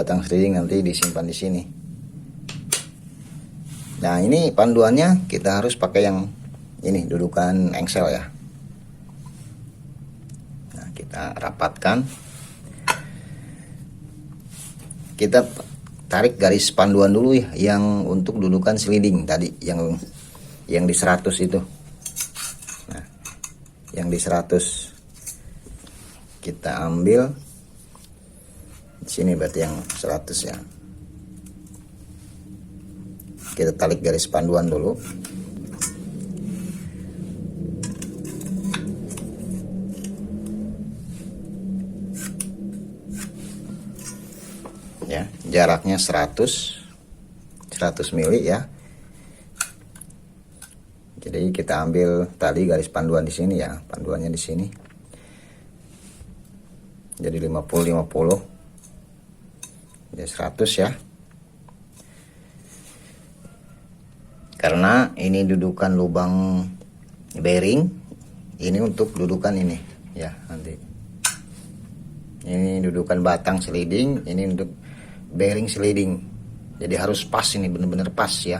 batang sliding nanti disimpan di sini. Nah, ini panduannya kita harus pakai yang ini, dudukan engsel ya. Nah, kita rapatkan. Kita tarik garis panduan dulu ya, yang untuk dudukan sliding tadi, yang di 100 itu. Nah, yang di 100 kita ambil di sini, berarti yang 100 ya. Kita tarik garis panduan dulu. Ya, jaraknya 100 mili ya. Jadi kita ambil tadi garis panduan di sini ya, panduannya di sini. Jadi 50 jadi 100 ya. Karena ini dudukan lubang bearing, ini untuk dudukan ini ya, nanti ini dudukan batang sliding, ini untuk bearing sliding. Jadi harus pas, ini benar-benar pas ya.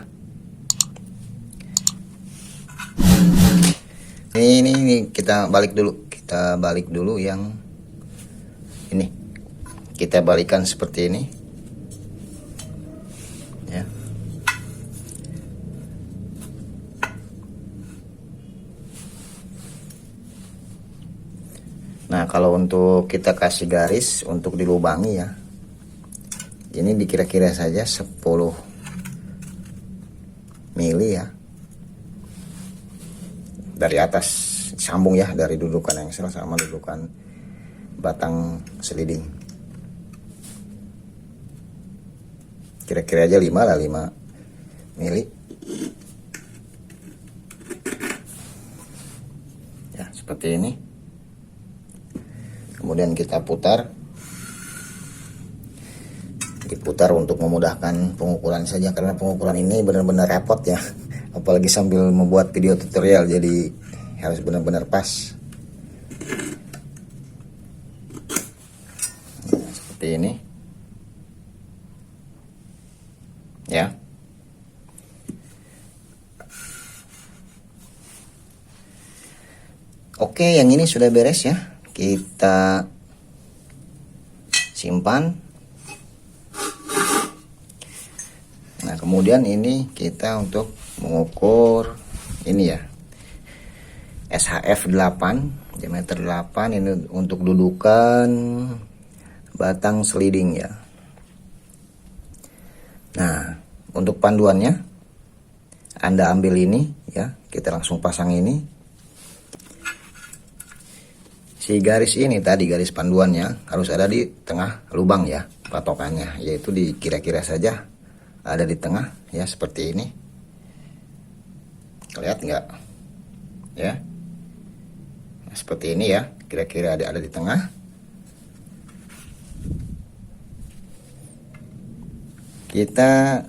Ini kita balik dulu yang ini, kita balikan seperti ini ya. Nah, kalau untuk kita kasih garis untuk dilubangi ya, ini dikira-kira saja 10 mili ya, dari atas sambung ya, dari dudukan engsel sama dudukan batang sliding. Kira-kira aja 5 mili ya, seperti ini. Kemudian kita diputar untuk memudahkan pengukuran saja, karena pengukuran ini benar-benar repot ya, apalagi sambil membuat video tutorial, jadi harus benar-benar pas. Nah, seperti ini ya. Oke, yang ini sudah beres ya, kita simpan. Nah, kemudian ini kita untuk mengukur ini ya, SHF 8, diameter 8, ini untuk dudukan batang sliding ya. Nah, untuk panduannya Anda ambil ini ya, kita langsung pasang ini. Si garis ini tadi, garis panduannya harus ada di tengah lubang ya, patokannya, yaitu di kira-kira saja ada di tengah ya, seperti ini. Lihat nggak ya? Nah, seperti ini ya, kira-kira ada di tengah. Kita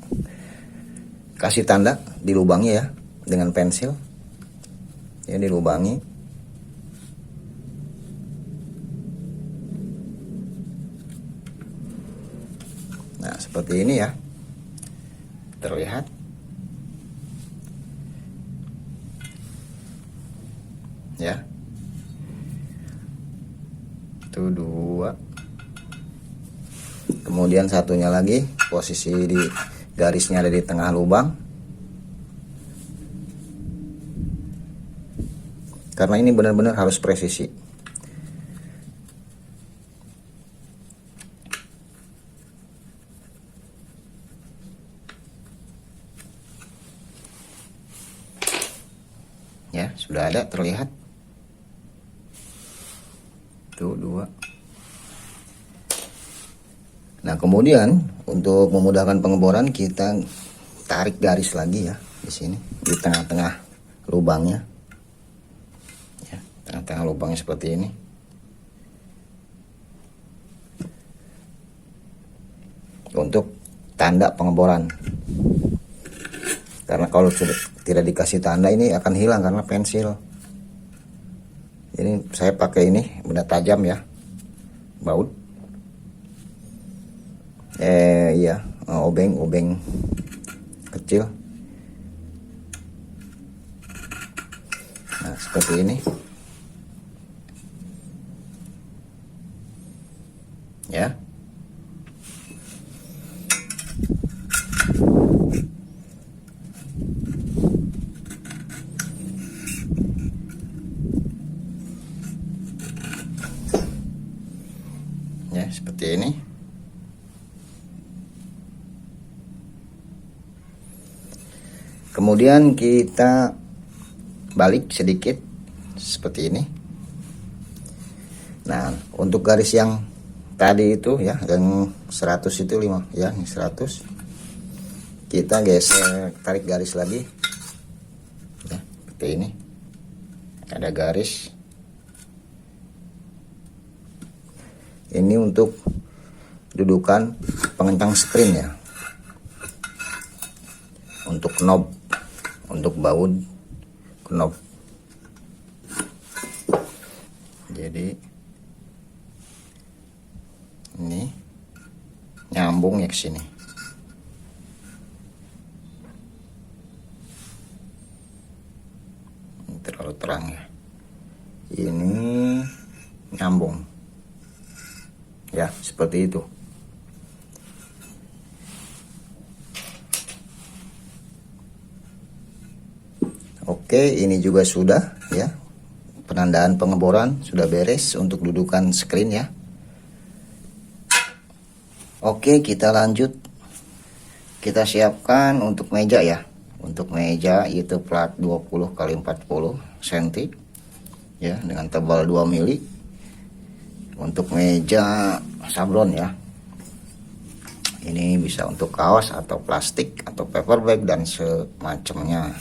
kasih tanda di lubangnya ya, dengan pensil ya, dilubangi. Nah, seperti ini ya, terlihat ya. Itu 2. Kemudian satunya lagi, posisi di garisnya ada di tengah lubang. Karena ini benar-benar harus presisi. Ya, sudah ada, terlihat. Tuh 2. Nah, kemudian untuk memudahkan pengeboran, kita tarik garis lagi ya di sini, di tengah-tengah lubangnya. Ya, tengah-tengah lubangnya seperti ini. Untuk tanda pengeboran. Karena kalau sudah tidak dikasih tanda, ini akan hilang karena pensil. Ini saya pakai ini benda tajam ya, baut. Iya, obeng kecil. Nah, seperti ini ya. Ya, seperti ini. Kemudian kita balik sedikit seperti ini. Nah, untuk garis yang tadi itu ya, yang 100 itu 5 ya, ini 100. Kita geser, tarik garis lagi. Ya, seperti ini. Ada garis. Ini untuk dudukan pengencang screen ya. Untuk knob, untuk baut knob. Jadi ini nyambung ya ke sini. Ini terlalu terang ya. Ini nyambung. Ya, seperti itu. Oke, ini juga sudah ya. Penandaan pengeboran sudah beres untuk dudukan screen ya. Oke, kita lanjut. Kita siapkan untuk meja ya. Untuk meja itu plat 20 x 40 cm ya, dengan tebal 2 mili. Untuk meja sablon ya. Ini bisa untuk kaos atau plastik atau paper bag dan semacamnya.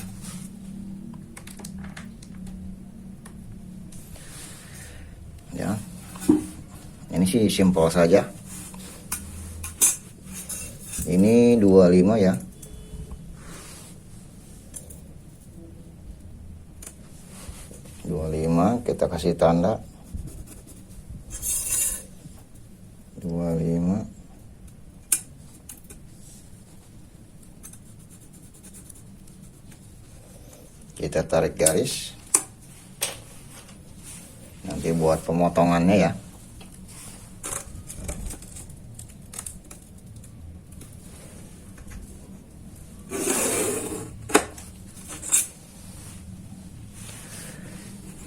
Ya, ini sih simpel saja. Ini 25 ya. Kita kasih tanda 25. Kita tarik garis. Nanti buat pemotongannya ya.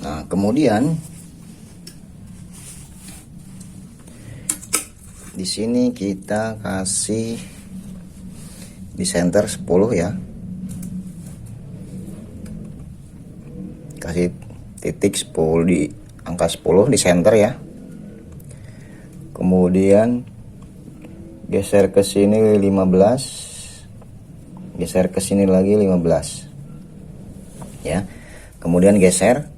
Nah, kemudian di sini kita kasih di center 10 ya. Kasih titik 10 di angka 10 di center ya. Kemudian geser ke sini 15. Geser ke sini lagi 15. Ya. Kemudian geser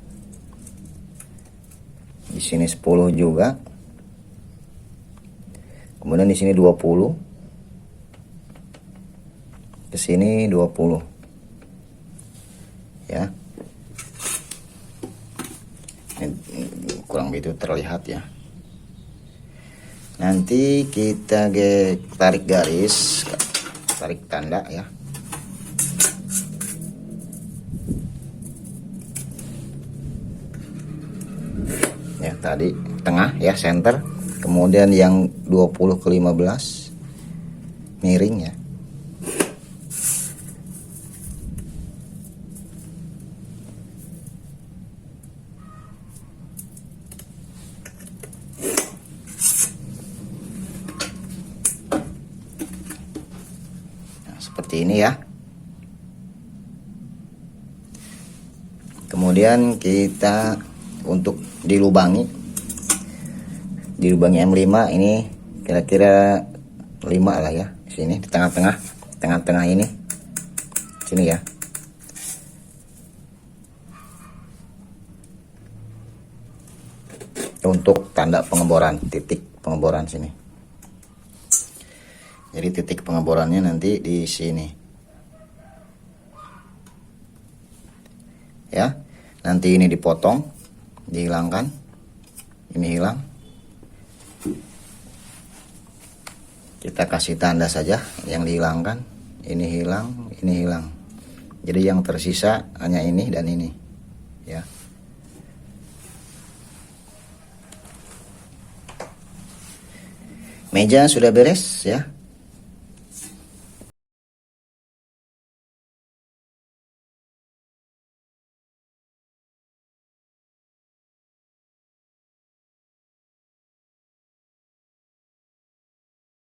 di sini 10 juga. Kemudian di sini 20. Ke sini 20. Ya. Ini kurang begitu terlihat ya. Nanti kita tarik garis, tarik tanda ya. Ya, tadi tengah ya, center. Kemudian yang 20 ke 15 miring ya. Nah, seperti ini ya. Kemudian kita untuk dilubangi M5 ini kira-kira 5 lah ya, di sini di tengah-tengah ini sini ya. Untuk tanda pengeboran, titik pengeboran sini. Jadi titik pengeborannya nanti di sini ya. Nanti ini dipotong, dihilangkan, ini hilang. Kita kasih tanda saja yang dihilangkan. Ini hilang, ini hilang. Jadi yang tersisa hanya ini dan ini, ya. Meja sudah beres, ya.